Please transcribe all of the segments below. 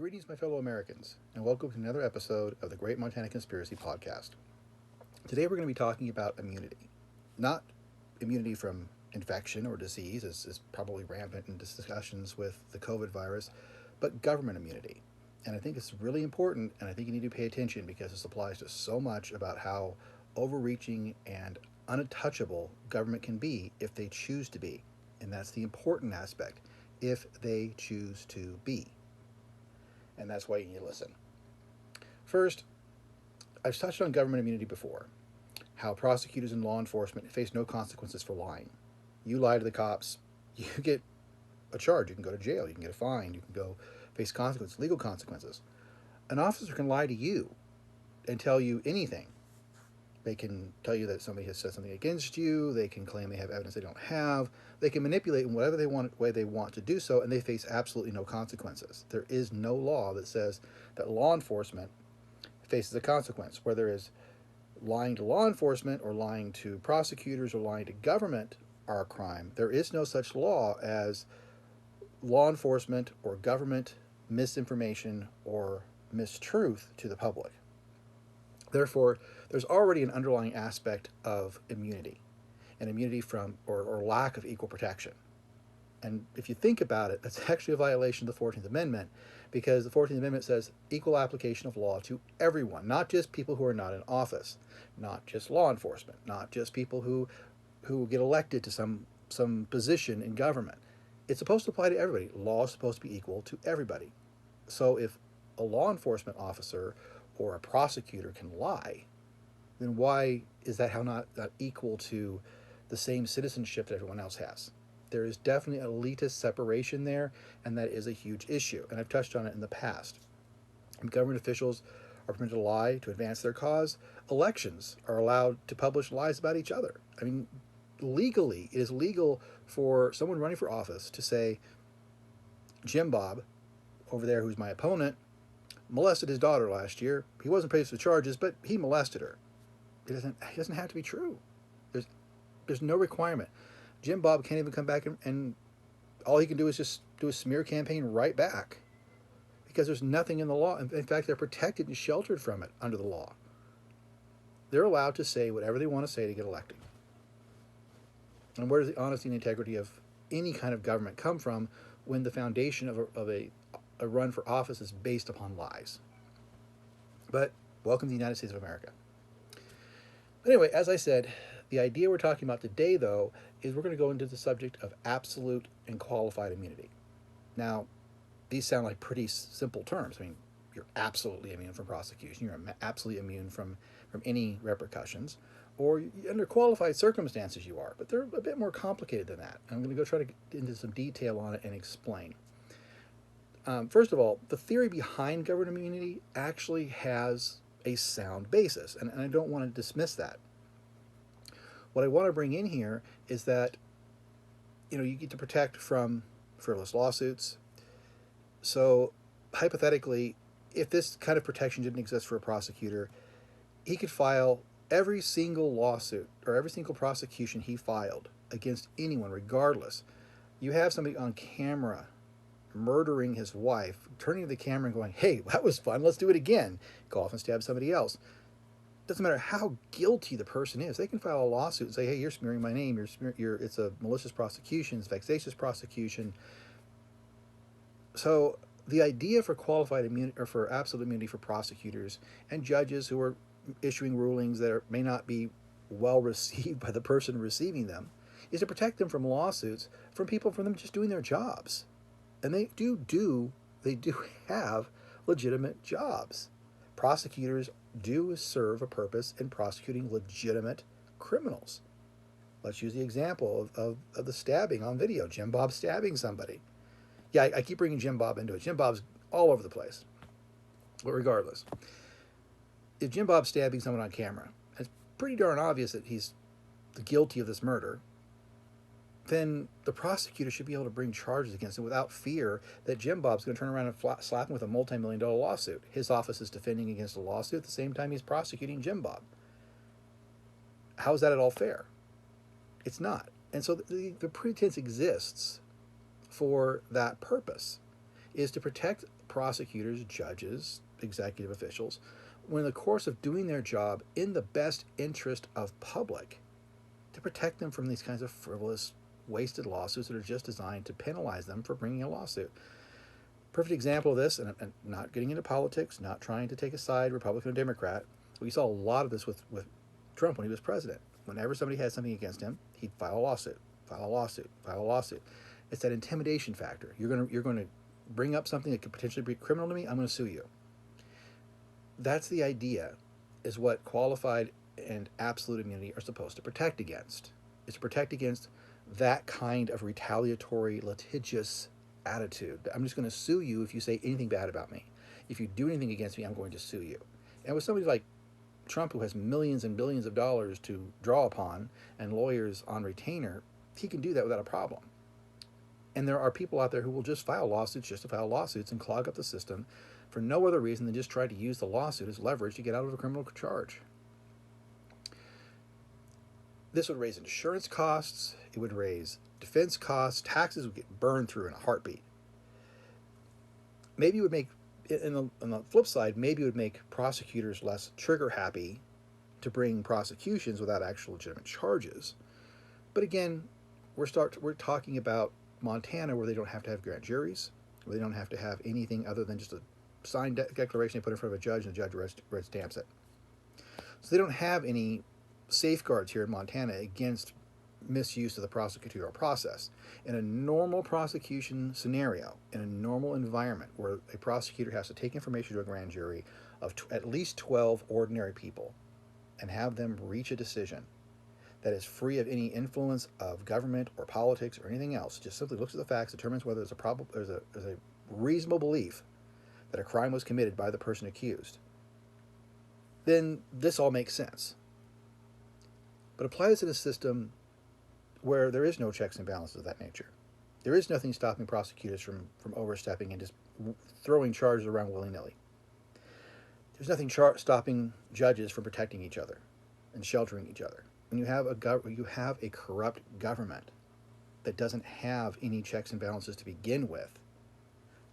Greetings, my fellow Americans, and welcome to another episode of the Great Montana Conspiracy Podcast. Today we're going to be talking about immunity. Not immunity from infection or disease, as is probably rampant in discussions with the COVID virus, but government immunity. And I think it's really important, and I think you need to pay attention because this applies to so much about how overreaching and untouchable government can be if they choose to be. And that's the important aspect, if they choose to be. And that's why you need to listen. First, I've touched on government immunity before, how prosecutors and law enforcement face no consequences for lying. You lie to the cops, you get a charge, you can go to jail, you can get a fine, you can go face consequences, legal consequences. An officer can lie to you and tell you anything. They can tell you that somebody has said something against you, they can claim they have evidence they don't have, they can manipulate in whatever way they want to do so, and they face absolutely no consequences. There is no law that says that law enforcement faces a consequence, whether it's lying to law enforcement or lying to prosecutors or lying to government are a crime. There is no such law as law enforcement or government misinformation or mistruth to the public. Therefore, there's already an underlying aspect of immunity, and immunity from or lack of equal protection. And if you think about it, that's actually a violation of the 14th Amendment, because the 14th Amendment says equal application of law to everyone, not just people who are not in office, not just law enforcement, not just people who get elected to some position in government. It's supposed to apply to everybody. Law is supposed to be equal to everybody. So if a law enforcement officer or a prosecutor can lie, then why is that how not equal to the same citizenship that everyone else has? There is definitely an elitist separation there, and that is a huge issue, and I've touched on it in the past. When government officials are permitted to lie to advance their cause, elections are allowed to publish lies about each other. I mean, legally, it is legal for someone running for office to say, Jim Bob, over there who's my opponent, molested his daughter last year. He wasn't faced with charges, but he molested her. It doesn't have to be true. There's no requirement. Jim Bob can't even come back and all he can do is just do a smear campaign right back, because there's nothing in the law. In fact, they're protected and sheltered from it under the law. They're allowed to say whatever they want to say to get elected. And where does the honesty and integrity of any kind of government come from when the foundation of a run for office is based upon lies? But welcome to the United States of America. Anyway, as I said, the idea we're talking about today, though, is we're going to go into the subject of absolute and qualified immunity. Now, these sound like pretty simple terms. I mean, you're absolutely immune from prosecution. You're absolutely immune from any repercussions. Or under qualified circumstances you are. But they're a bit more complicated than that. I'm going to go try to get into some detail on it and explain. First of all, the theory behind government immunity actually has a sound basis, and I don't want to dismiss that. What I want to bring in here is that, you get to protect from frivolous lawsuits. So, hypothetically, if this kind of protection didn't exist for a prosecutor, he could file every single lawsuit or every single prosecution he filed against anyone, regardless. You have somebody on camera murdering his wife, turning to the camera and going, hey, that was fun, let's do it again. Go off and stab somebody else. Doesn't matter how guilty the person is. They can file a lawsuit and say, hey, you're smearing my name, it's a malicious prosecution, it's vexatious prosecution. So the idea for qualified immunity or for absolute immunity for prosecutors and judges who are issuing rulings that may not be well received by the person receiving them is to protect them from lawsuits from them just doing their jobs. And they do have legitimate jobs. Prosecutors do serve a purpose in prosecuting legitimate criminals. Let's use the example of the stabbing on video, Jim Bob stabbing somebody. Yeah, I keep bringing Jim Bob into it. Jim Bob's all over the place. But regardless, if Jim Bob's stabbing someone on camera, it's pretty darn obvious that he's guilty of this murder, then the prosecutor should be able to bring charges against him without fear that Jim Bob's going to turn around and slap him with a multi-million-dollar lawsuit. His office is defending against a lawsuit at the same time he's prosecuting Jim Bob. How is that at all fair? It's not. And so the pretense exists for that purpose. is to protect prosecutors, judges, executive officials, when in the course of doing their job in the best interest of public, to protect them from these kinds of frivolous, wasted lawsuits that are just designed to penalize them for bringing a lawsuit. Perfect example of this, and I'm not getting into politics, not trying to take a side, Republican or Democrat. We saw a lot of this with Trump when he was president. Whenever somebody had something against him, he'd file a lawsuit, file a lawsuit, file a lawsuit. It's that intimidation factor. You're going to bring up something that could potentially be criminal to me. I'm going to sue you. That's the idea, is what qualified and absolute immunity are supposed to protect against. It's to protect against that kind of retaliatory, litigious attitude. I'm just going to sue you if you say anything bad about me. If you do anything against me, I'm going to sue you. And with somebody like Trump, who has millions and billions of dollars to draw upon and lawyers on retainer, he can do that without a problem. And there are people out there who will just file lawsuits just to file lawsuits and clog up the system for no other reason than just try to use the lawsuit as leverage to get out of a criminal charge. This would raise insurance costs, it would raise defense costs, taxes would get burned through in a heartbeat. Maybe it would make, on the flip side, maybe it would make prosecutors less trigger happy to bring prosecutions without actual legitimate charges. But again, we're talking about Montana, where they don't have to have grand juries, where they don't have to have anything other than just a signed declaration they put in front of a judge, and the judge red stamps it. So they don't have any safeguards here in Montana against misuse of the prosecutorial process. In a normal prosecution scenario, in a normal environment where a prosecutor has to take information to a grand jury of at least 12 ordinary people and have them reach a decision that is free of any influence of government or politics or anything else, just simply looks at the facts, determines whether there's a reasonable belief that a crime was committed by the person accused, then this all makes sense. But apply this in a system where there is no checks and balances of that nature. There is nothing stopping prosecutors from overstepping and just throwing charges around willy-nilly. There's nothing stopping judges from protecting each other and sheltering each other. When you have a corrupt government that doesn't have any checks and balances to begin with,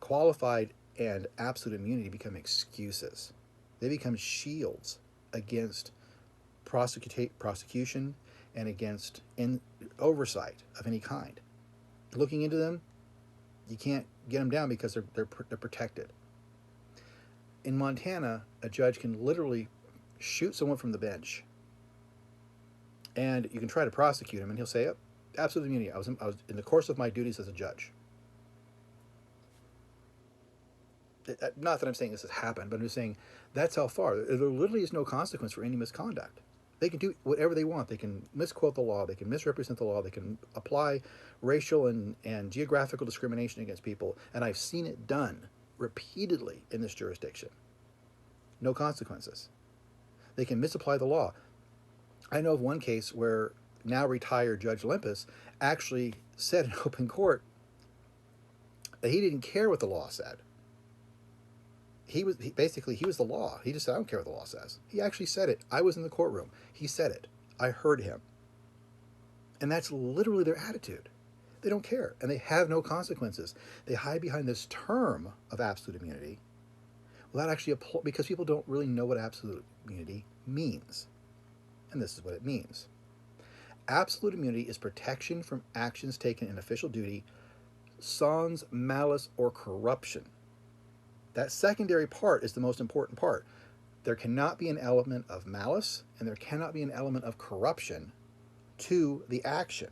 qualified and absolute immunity become excuses. They become shields against prosecution and against oversight of any kind. Looking into them, you can't get them down because they're protected. In Montana, a judge can literally shoot someone from the bench, and you can try to prosecute him, and he'll say, oh, absolute immunity. I was in the course of my duties as a judge. Not that I'm saying this has happened, but I'm just saying that's how far. There literally is no consequence for any misconduct. They can do whatever they want. They can misquote the law. They can misrepresent the law. They can apply racial and geographical discrimination against people. And I've seen it done repeatedly in this jurisdiction. No consequences. They can misapply the law. I know of one case where now retired Judge Limpus actually said in open court that he didn't care what the law said. He was the law. He just said, I don't care what the law says. He actually said it. I was in the courtroom. He said it. I heard him. And that's literally their attitude. They don't care. And they have no consequences. They hide behind this term of absolute immunity without actually because people don't really know what absolute immunity means. And this is what it means. Absolute immunity is protection from actions taken in official duty, sans malice or corruption. That secondary part is the most important part. There cannot be an element of malice and there cannot be an element of corruption to the action.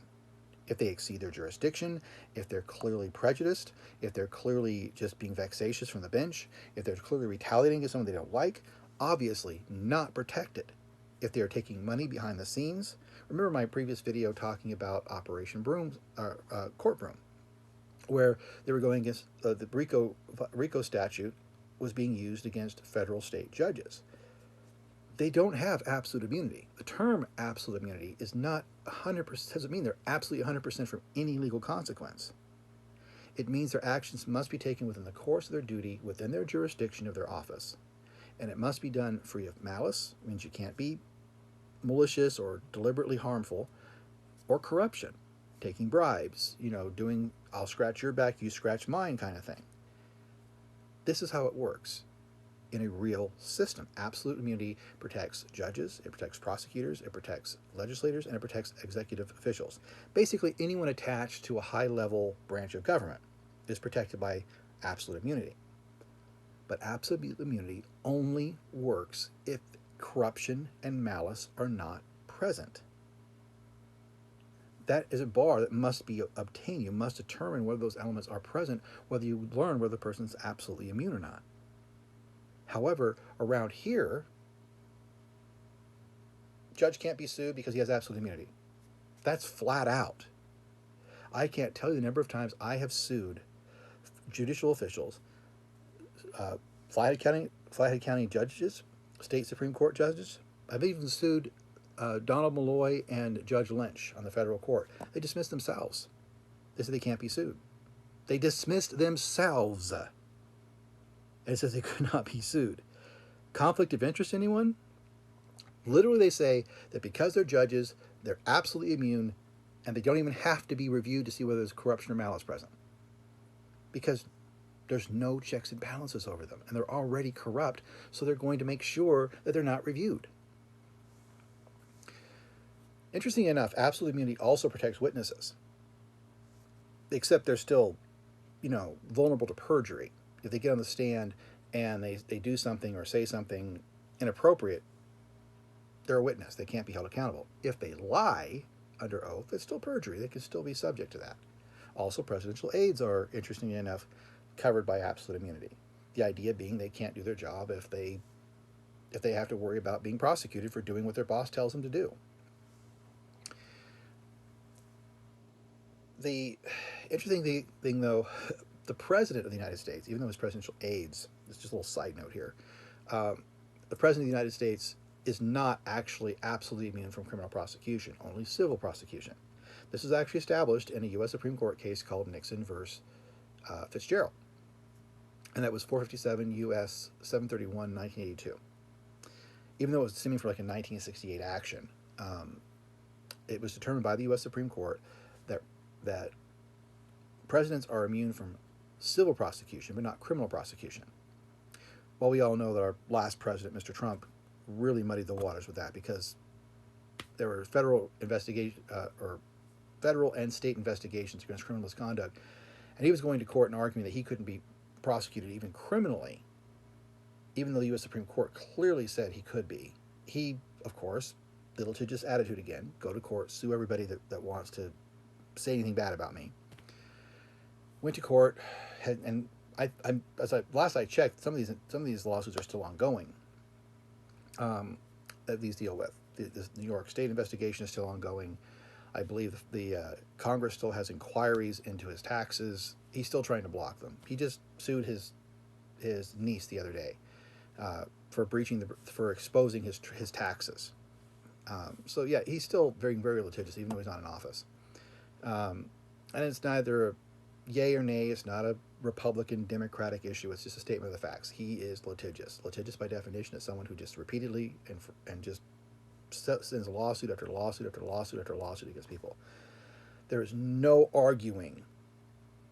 If they exceed their jurisdiction, if they're clearly prejudiced, if they're clearly just being vexatious from the bench, if they're clearly retaliating against someone they don't like, obviously not protected. If they are taking money behind the scenes, remember my previous video talking about Operation Court Broom, where they were going against the RICO statute was being used against federal state judges. They don't have absolute immunity. The term absolute immunity is not 100%, doesn't mean they're absolutely 100% from any legal consequence. It means their actions must be taken within the course of their duty, within their jurisdiction of their office. And it must be done free of malice, it means you can't be malicious or deliberately harmful, or corruption, taking bribes, doing I'll scratch your back, you scratch mine kind of thing. This is how it works in a real system. Absolute immunity protects judges, it protects prosecutors, it protects legislators, and it protects executive officials. Basically, anyone attached to a high-level branch of government is protected by absolute immunity. But absolute immunity only works if corruption and malice are not present. That is a bar that must be obtained. You must determine whether those elements are present, whether you learn whether the person is absolutely immune or not. However, around here, judge can't be sued because he has absolute immunity. That's flat out. I can't tell you the number of times I have sued judicial officials, Flathead County judges, state Supreme Court judges. I've even sued Donald Malloy and Judge Lynch on the federal court. They dismissed themselves. They said they can't be sued. They dismissed themselves. And it says they could not be sued. Conflict of interest, anyone? Literally, they say that because they're judges, they're absolutely immune, and they don't even have to be reviewed to see whether there's corruption or malice present. Because there's no checks and balances over them, and they're already corrupt, so they're going to make sure that they're not reviewed. Interestingly enough, absolute immunity also protects witnesses, except they're still, vulnerable to perjury. If they get on the stand and they do something or say something inappropriate, they're a witness. They can't be held accountable. If they lie under oath, it's still perjury. They can still be subject to that. Also, presidential aides are, interestingly enough, covered by absolute immunity. The idea being they can't do their job if they have to worry about being prosecuted for doing what their boss tells them to do. The interesting thing, though, the President of the United States, even though his presidential aides, it's just a little side note here, the President of the United States is not actually absolutely immune from criminal prosecution, only civil prosecution. This is actually established in a U.S. Supreme Court case called Nixon versus Fitzgerald, and that was 457 U.S. 731, 1982. Even though it was stemming from like a 1968 action, it was determined by the U.S. Supreme Court that presidents are immune from civil prosecution, but not criminal prosecution. Well, we all know that our last president, Mr. Trump, really muddied the waters with that because there were federal and state investigations against criminal misconduct, and he was going to court and arguing that he couldn't be prosecuted even criminally, even though the U.S. Supreme Court clearly said he could be. He, of course, the litigious attitude again, go to court, sue everybody that wants to say anything bad about me. Went to court, and last I checked, some of these lawsuits are still ongoing. That these deal with the New York State investigation is still ongoing. I believe the Congress still has inquiries into his taxes. He's still trying to block them. He just sued his niece the other day for exposing his taxes. So yeah, he's still very, very litigious, even though he's not in office. And it's neither a yay or nay. It's not a Republican Democratic issue. It's just a statement of the facts. He is litigious. Litigious by definition is someone who just repeatedly and just sends lawsuit after lawsuit after lawsuit after lawsuit against people. There is no arguing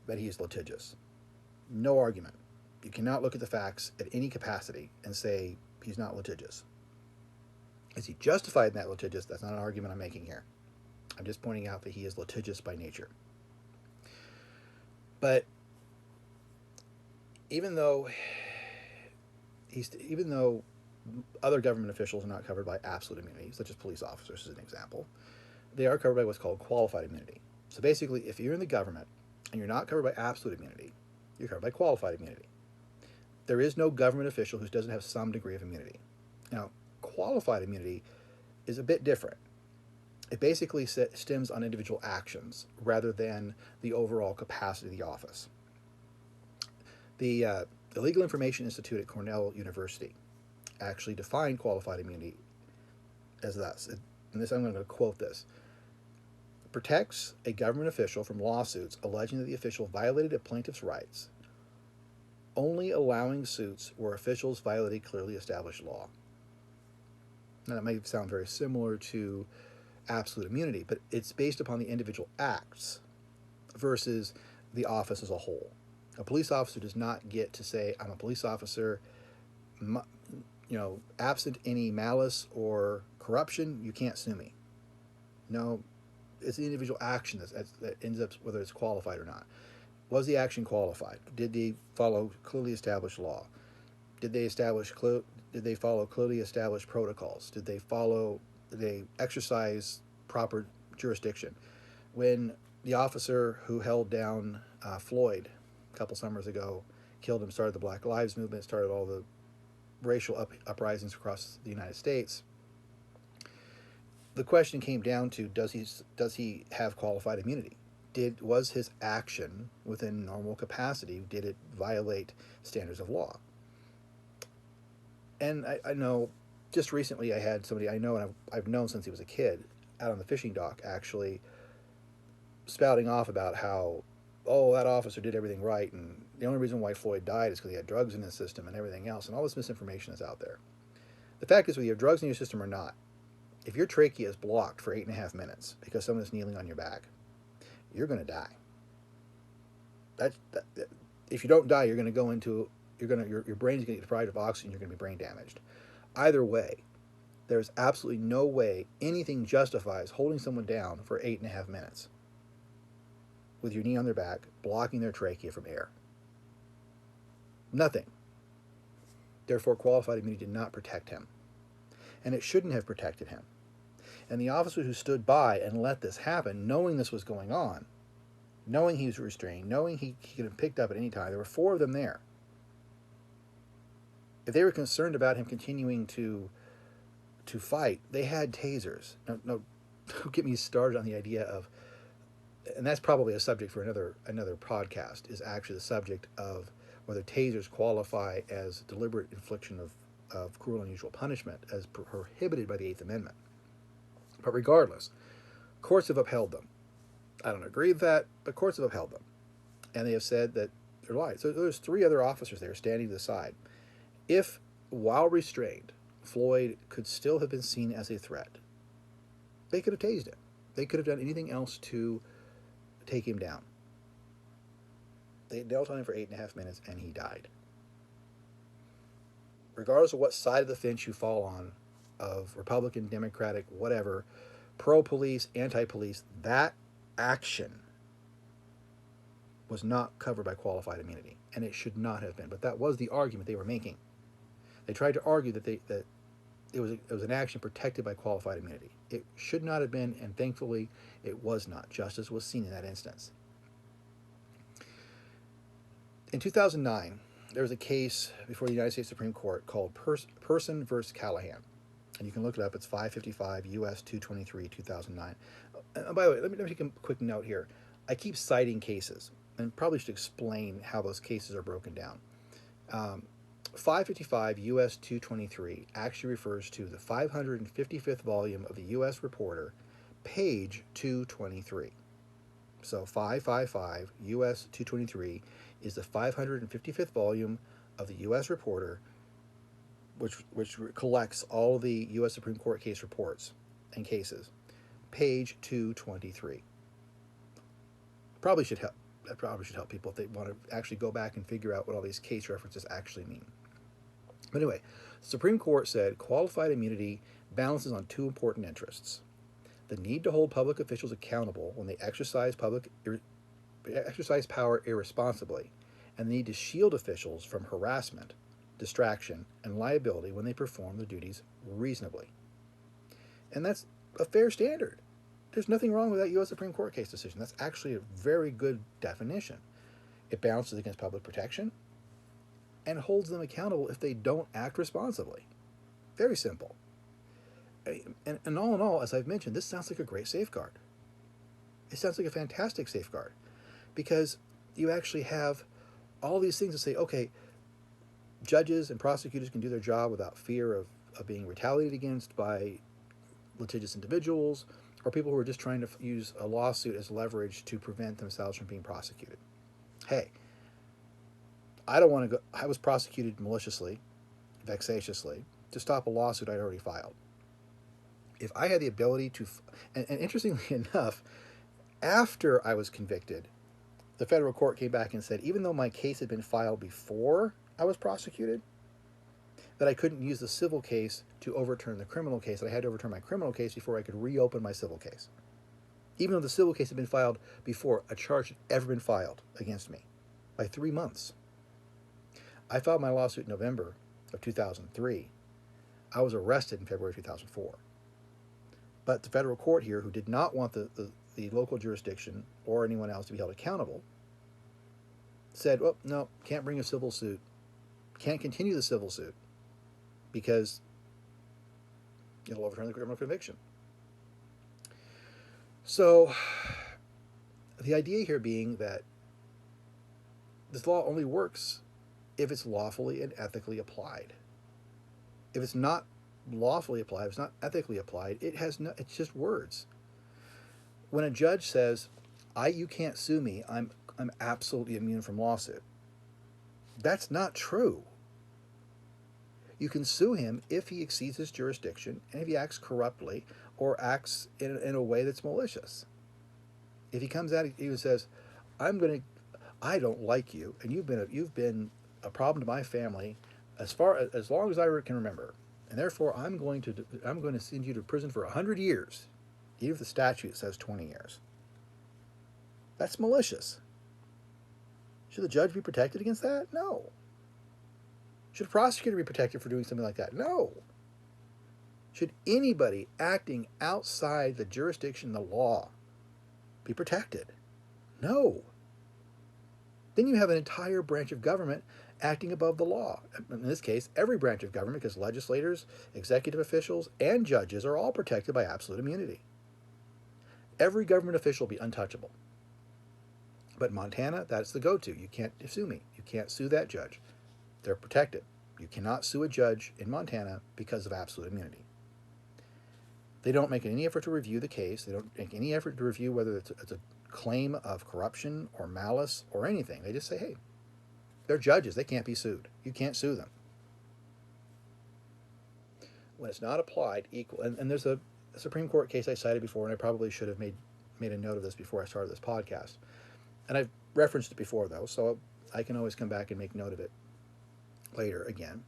that he is litigious. No argument. You cannot look at the facts at any capacity and say he's not litigious. Is he justified in that litigious? That's not an argument I'm making here. I'm just pointing out that he is litigious by nature. But even though other government officials are not covered by absolute immunity, such as police officers as an example, they are covered by what's called qualified immunity. So basically, if you're in the government and you're not covered by absolute immunity, you're covered by qualified immunity. There is no government official who doesn't have some degree of immunity. Now, qualified immunity is a bit different. It basically stems on individual actions rather than the overall capacity of the office. The Legal Information Institute at Cornell University actually defined qualified immunity as thus. And this, I'm going to quote this. Protects a government official from lawsuits alleging that the official violated a plaintiff's rights, only allowing suits where officials violated clearly established law. Now, that may sound very similar to absolute immunity, but it's based upon the individual acts versus the office as a whole. A police officer does not get to say, I'm a police officer, absent any malice or corruption, you can't sue me. No, it's the individual action that ends up whether it's qualified or not. Was the action qualified? Did they follow clearly established law? Did they follow clearly established protocols? Did they exercise proper jurisdiction? When the officer who held down Floyd a couple summers ago, killed him, started the Black Lives Movement, started all the racial uprisings across the United States, the question came down to, does he have qualified immunity? Was his action within normal capacity? Did it violate standards of law? And I know just recently I had somebody I know, and I've known since he was a kid, out on the fishing dock, actually spouting off about how, oh, that officer did everything right, and the only reason why Floyd died is because he had drugs in his system and everything else, and all this misinformation is out there. The fact is, whether you have drugs in your system or not, if your trachea is blocked for 8.5 minutes because someone is kneeling on your back, you're going to die. If you don't die, you're going to go into your brain's going to get deprived of oxygen. You're going to be brain damaged. Either way, there's absolutely no way anything justifies holding someone down for 8.5 minutes with your knee on their back, blocking their trachea from air. Nothing. Therefore, qualified immunity did not protect him, and it shouldn't have protected him. And the officer who stood by and let this happen, knowing this was going on, knowing he was restrained, knowing he could have picked up at any time, there were 4 of them there. If they were concerned about him continuing to fight, they had tasers. No, don't get me started on the idea of, and that's probably a subject for another podcast, is actually the subject of whether tasers qualify as deliberate infliction of cruel and unusual punishment as prohibited by the 8th Amendment. But regardless, courts have upheld them. I don't agree with that, but courts have upheld them. And they have said that they're lying. So there's 3 other officers there standing to the side. If, while restrained, Floyd could still have been seen as a threat, they could have tased him. They could have done anything else to take him down. They knelt on him for 8.5 minutes, and he died. Regardless of what side of the fence you fall on, of Republican, Democratic, whatever, pro-police, anti-police, that action was not covered by qualified immunity, and it should not have been. But that was the argument they were making. They tried to argue that it was an action protected by qualified immunity. It should not have been, and thankfully it was not. Justice was seen in that instance. In 2009, there was a case before the United States Supreme Court called Person versus Callaghan. And you can look it up. It's 555 U.S. 223, 2009. And by the way, let me take a quick note here. I keep citing cases, and probably should explain how those cases are broken down. 555 U.S. 223 actually refers to the 555th volume of the U.S. Reporter, page 223. So 555 U.S. 223 is the 555th volume of the U.S. Reporter, which collects all the U.S. Supreme Court case reports and cases. Page 223. That probably should help people if they want to actually go back and figure out what all these case references actually mean. But anyway, the Supreme Court said qualified immunity balances on 2 important interests: the need to hold public officials accountable when they exercise power irresponsibly, and the need to shield officials from harassment, distraction, and liability when they perform their duties reasonably. And that's a fair standard. There's nothing wrong with that U.S. Supreme Court case decision. That's actually a very good definition. It balances against public protection and holds them accountable if they don't act responsibly. Very simple. And all in all, as I've mentioned, this sounds like a great safeguard. It sounds like a fantastic safeguard, because you actually have all these things to say, okay, judges and prosecutors can do their job without fear of being retaliated against by litigious individuals or people who are just trying to use a lawsuit as leverage to prevent themselves from being prosecuted. Hey, I was prosecuted maliciously, vexatiously, to stop a lawsuit I'd already filed. If I had the ability to, and interestingly enough, after I was convicted, the federal court came back and said, even though my case had been filed before I was prosecuted, that I couldn't use the civil case to overturn the criminal case, that I had to overturn my criminal case before I could reopen my civil case. Even though the civil case had been filed before a charge had ever been filed against me, by 3 months. I filed my lawsuit in November of 2003. I was arrested in February 2004. But the federal court here, who did not want the local jurisdiction or anyone else to be held accountable, said, well, no, can't bring a civil suit, can't continue the civil suit, because it'll overturn the criminal conviction. So the idea here being that this law only works if it's lawfully and ethically applied. If it's not lawfully applied, if it's not ethically applied, it's just words. When a judge says, you can't sue me, I'm absolutely immune from lawsuit, that's not true. You can sue him if he exceeds his jurisdiction and if he acts corruptly or acts in a way that's malicious. If he comes out and says, I don't like you, and you've been a problem to my family as long as I can remember, and therefore I'm going to send you to prison for 100 years, even if the statute says 20 years. That's malicious. Should the judge be protected against that? No. Should a prosecutor be protected for doing something like that? No. Should anybody acting outside the jurisdiction of the law be protected? No. Then you have an entire branch of government acting above the law. In this case, every branch of government, because legislators, executive officials, and judges are all protected by absolute immunity. Every government official will be untouchable. But in Montana, that's the go-to. You can't sue me. You can't sue that judge. They're protected. You cannot sue a judge in Montana because of absolute immunity. They don't make any effort to review the case. They don't make any effort to review whether it's a claim of corruption or malice or anything. They just say, hey, they're judges. They can't be sued. You can't sue them. When it's not applied equal, and there's a Supreme Court case I cited before, and I probably should have made a note of this before I started this podcast. And I've referenced it before, though, so I can always come back and make note of it later again.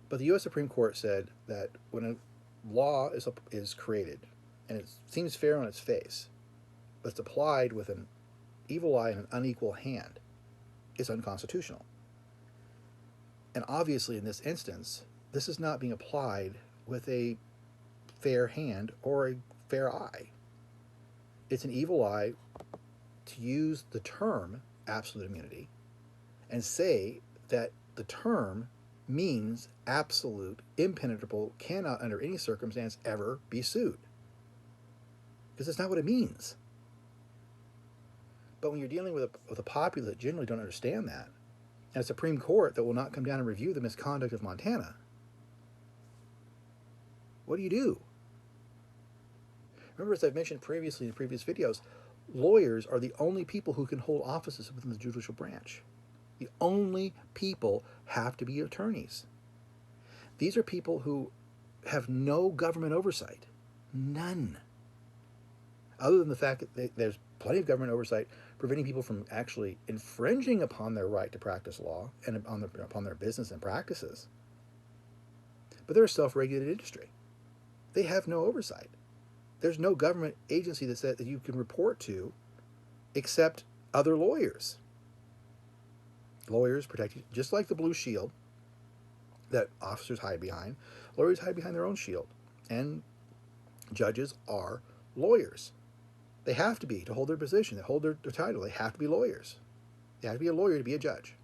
But the U.S. Supreme Court said that when a law is created, and it seems fair on its face, but it's applied with an evil eye and an unequal hand, it's unconstitutional. And obviously in this instance, this is not being applied with a fair hand or a fair eye. It's an evil eye to use the term absolute immunity and say that the term means absolute, impenetrable, cannot under any circumstance ever be sued. Because that's not what it means. But when you're dealing with a populace that generally don't understand that, and a Supreme Court that will not come down and review the misconduct of Montana, what do you do? Remember, as I've mentioned previously in previous videos, lawyers are the only people who can hold offices within the judicial branch. The only people have to be attorneys. These are people who have no government oversight. None. Other than the fact that there's plenty of government oversight preventing people from actually infringing upon their right to practice law and upon their business and practices. But they're a self-regulated industry. They have no oversight. There's no government agency that you can report to except other lawyers. Lawyers protect you, just like the blue shield that officers hide behind. Lawyers hide behind their own shield. And judges are lawyers. They have to be to hold their position, to hold their title. They have to be lawyers. You have to be a lawyer to be a judge.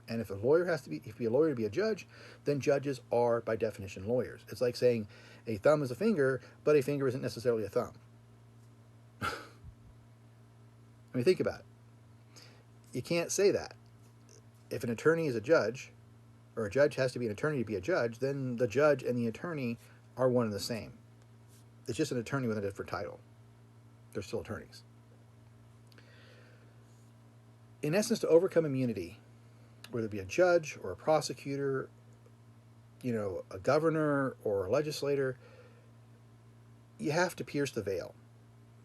And if a lawyer has to be a lawyer to be a judge, then judges are by definition lawyers. It's like saying a thumb is a finger, but a finger isn't necessarily a thumb. I mean, think about it. You can't say that. If an attorney is a judge, or a judge has to be an attorney to be a judge, then the judge and the attorney are one and the same. It's just an attorney with a different title. They're still attorneys. In essence, to overcome immunity, whether it be a judge or a prosecutor, a governor or a legislator, you have to pierce the veil.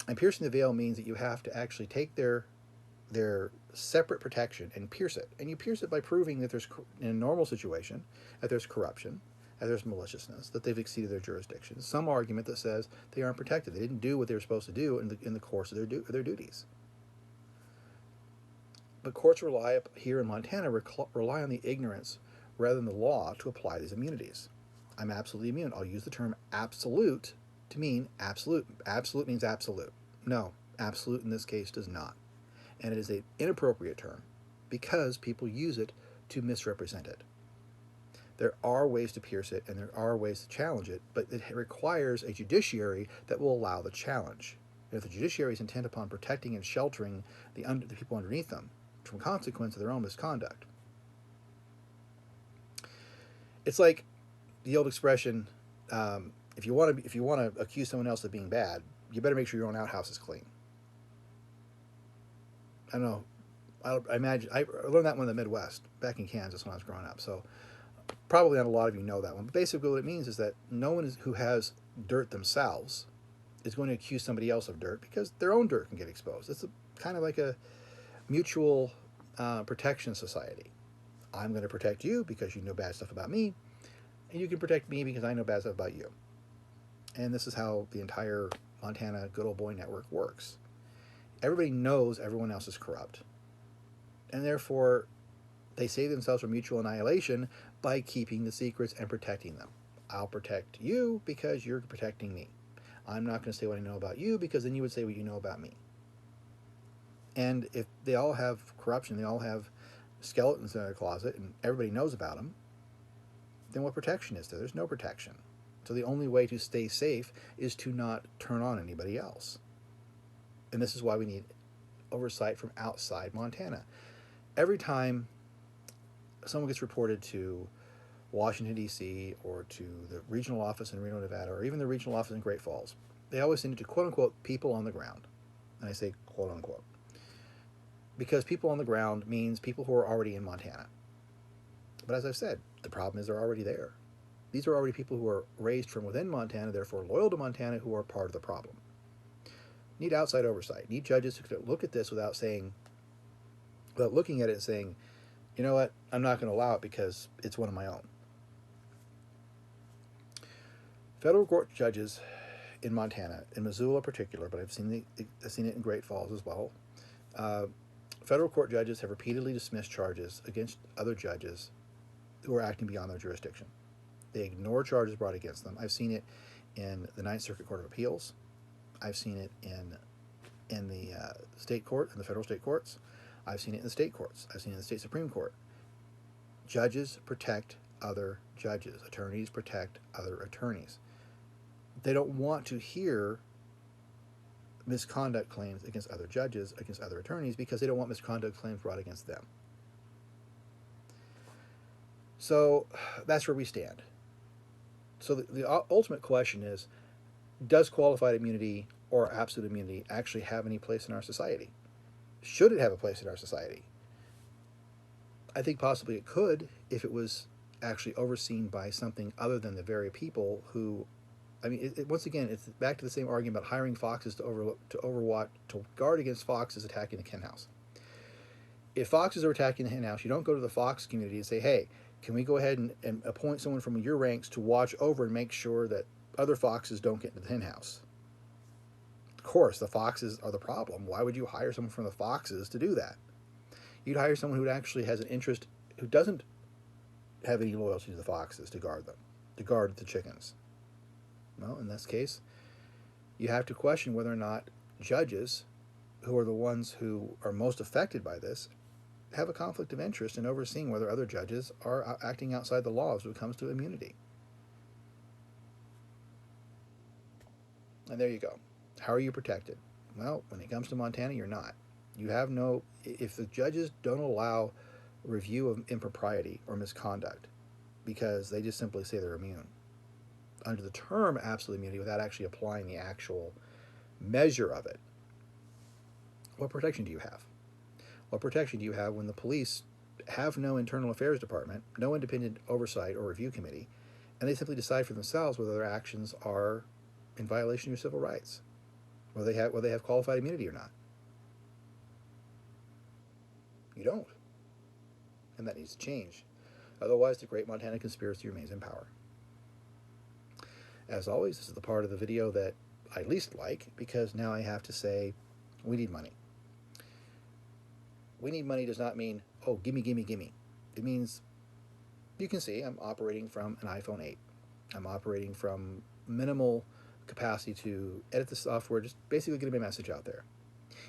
And piercing the veil means that you have to actually take their their separate protection and pierce it. And you pierce it by proving that there's, in a normal situation, that there's corruption, that there's maliciousness, that they've exceeded their jurisdiction. Some argument that says they aren't protected. They didn't do what they were supposed to do in the course of their duties. But courts here in Montana rely on the ignorance rather than the law to apply these immunities. I'm absolutely immune. I'll use the term absolute to mean absolute. Absolute means absolute. No, absolute in this case does not. And it is an inappropriate term because people use it to misrepresent it. There are ways to pierce it and there are ways to challenge it, but it requires a judiciary that will allow the challenge. And if the judiciary is intent upon protecting and sheltering the people underneath them from consequence of their own misconduct, it's like the old expression: if you want to accuse someone else of being bad, you better make sure your own outhouse is clean. I don't know. I imagine I learned that one in the Midwest, back in Kansas when I was growing up. So probably not a lot of you know that one. But basically, what it means is that no one who has dirt themselves is going to accuse somebody else of dirt because their own dirt can get exposed. It's kind of like a mutual protection society. I'm going to protect you because you know bad stuff about me, and you can protect me because I know bad stuff about you. And this is how the entire Montana Good Old Boy Network works. Everybody knows everyone else is corrupt, and therefore they save themselves from mutual annihilation by keeping the secrets and protecting them. I'll protect you because you're protecting me. I'm not going to say what I know about you because then you would say what you know about me. And if they all have corruption, they all have skeletons in their closet, and everybody knows about them, then what protection is there? There's no protection. So the only way to stay safe is to not turn on anybody else. And this is why we need oversight from outside Montana. Every time someone gets reported to Washington, D.C., or to the regional office in Reno, Nevada, or even the regional office in Great Falls, they always send it to quote-unquote people on the ground. And I say quote-unquote because people on the ground means people who are already in Montana. But as I've said, the problem is they're already there. These are already people who are raised from within Montana, therefore loyal to Montana, who are part of the problem. Need outside oversight. Need judges who could look at this without looking at it and saying, you know what, I'm not going to allow it because it's one of my own. Federal court judges in Montana, in Missoula in particular, but I've seen it in Great Falls as well. Federal court judges have repeatedly dismissed charges against other judges who are acting beyond their jurisdiction. They ignore charges brought against them. I've seen it in the Ninth Circuit Court of Appeals. I've seen it in the state court, in the federal state courts. I've seen it in the state courts. I've seen it in the state Supreme Court. Judges protect other judges. Attorneys protect other attorneys. They don't want to hear misconduct claims against other judges, against other attorneys, because they don't want misconduct claims brought against them. So that's where we stand. So the ultimate question is, does qualified immunity or absolute immunity actually have any place in our society? Should it have a place in our society? I think possibly it could if it was actually overseen by something other than the very people who, I mean, once again, it's back to the same argument about hiring foxes to guard against foxes attacking the hen house. If foxes are attacking the hen house, you don't go to the fox community and say, hey, can we go ahead and appoint someone from your ranks to watch over and make sure that other foxes don't get into the hen house? Of course, the foxes are the problem. Why would you hire someone from the foxes to do that? You'd hire someone who actually has an interest, who doesn't have any loyalty to the foxes to guard them, to guard the chickens. Well, in this case, you have to question whether or not judges, who are the ones who are most affected by this, have a conflict of interest in overseeing whether other judges are acting outside the laws when it comes to immunity. And there you go. How are you protected? Well, when it comes to Montana, you're not. You have no, if the judges don't allow review of impropriety or misconduct because they just simply say they're immune under the term absolute immunity without actually applying the actual measure of it, what protection do you have? What protection do you have when the police have no internal affairs department, no independent oversight or review committee, and they simply decide for themselves whether their actions are in violation of your civil rights, whether they have qualified immunity or not? You don't. And that needs to change. Otherwise, the Great Montana Conspiracy remains in power. As always, this is the part of the video that I least like, because now I have to say, we need money. We need money does not mean, oh, gimme, gimme, gimme. It means, you can see I'm operating from an iPhone 8. I'm operating from minimal capacity to edit the software, just basically getting my message out there.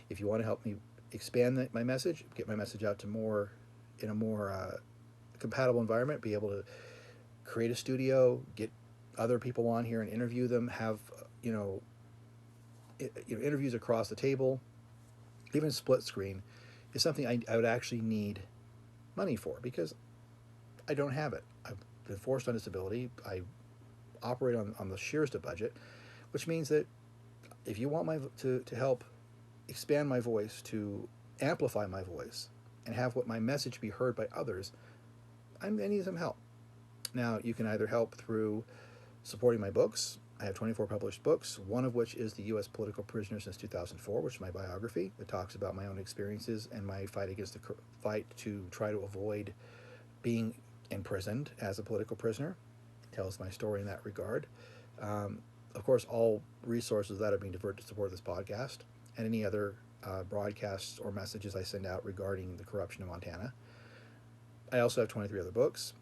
If you want to help me expand my message, get my message out to more, in a more compatible environment, be able to create a studio, get other people on here and interview them, have interviews across the table, even split screen, is something I would actually need money for, because I don't have it. I've been forced on disability. I operate on the sheerest of budget, which means that if you want to help expand my voice, to amplify my voice, and have my message be heard by others, I need some help. Now, you can either help through supporting my books. I have 24 published books, one of which is The U.S. Political Prisoner Since 2004, which is my biography. It talks about my own experiences and my fight to try to avoid being imprisoned as a political prisoner. It tells my story in that regard. Of course, all resources that are being diverted to support this podcast and any other broadcasts or messages I send out regarding the corruption in Montana. I also have 23 other books.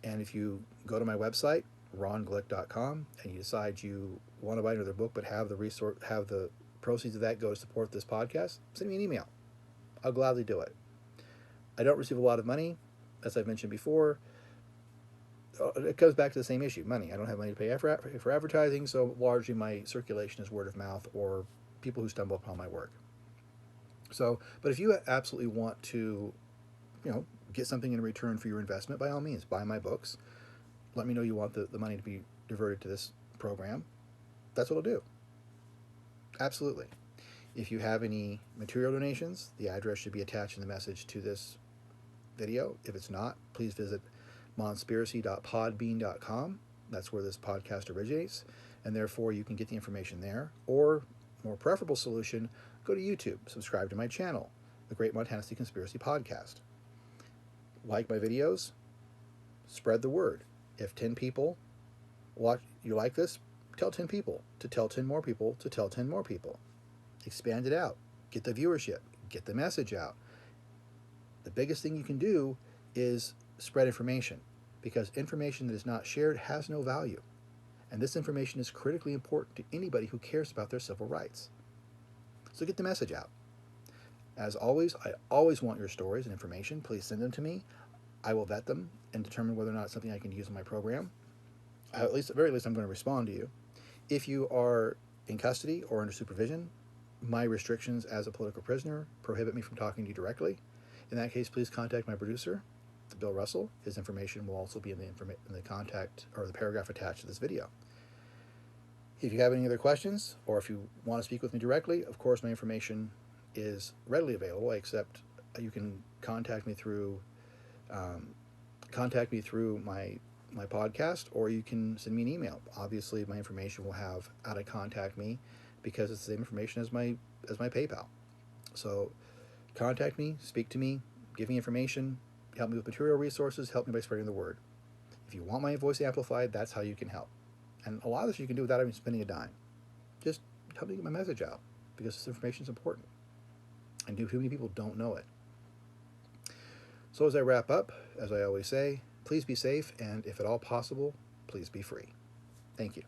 And if you go to my website, ronglick.com, and you decide you want to buy another book but have the proceeds of that go to support this podcast, send me an email. I'll gladly do it. I don't receive a lot of money, as I've mentioned before. It goes back to the same issue, money. I don't have money to pay for advertising, so largely my circulation is word of mouth or people who stumble upon my work. So, but if you absolutely want to, get something in return for your investment, by all means, buy my books. Let me know you want the money to be diverted to this program. That's what I'll do. Absolutely. If you have any material donations, the address should be attached in the message to this video. If it's not, please visit monspiracy.podbean.com. That's where this podcast originates, and therefore you can get the information there. Or, more preferable solution, go to YouTube, subscribe to my channel, The Great Montana Conspiracy Podcast. Like my videos, spread the word. If 10 people you like this, tell 10 people, to tell 10 more people, to tell 10 more people. Expand it out. Get the viewership. Get the message out. The biggest thing you can do is spread information, because information that is not shared has no value. And this information is critically important to anybody who cares about their civil rights. So get the message out. As always, I always want your stories and information. Please send them to me. I will vet them and determine whether or not it's something I can use in my program. At the very least, I'm going to respond to you. If you are in custody or under supervision, my restrictions as a political prisoner prohibit me from talking to you directly. In that case, please contact my producer, Bill Russell. His information will also be in the contact or the paragraph attached to this video. If you have any other questions, or if you want to speak with me directly, of course my information is readily available, except you can contact me through my podcast, or you can send me an email. Obviously, my information will have how to contact me, because it's the same information as my PayPal. So contact me, speak to me, give me information, help me with material resources, help me by spreading the word. If you want my voice amplified, that's how you can help. And a lot of this you can do without even spending a dime. Just help me get my message out, because this information is important. And too many people don't know it. So as I wrap up, as I always say, please be safe, and if at all possible, please be free. Thank you.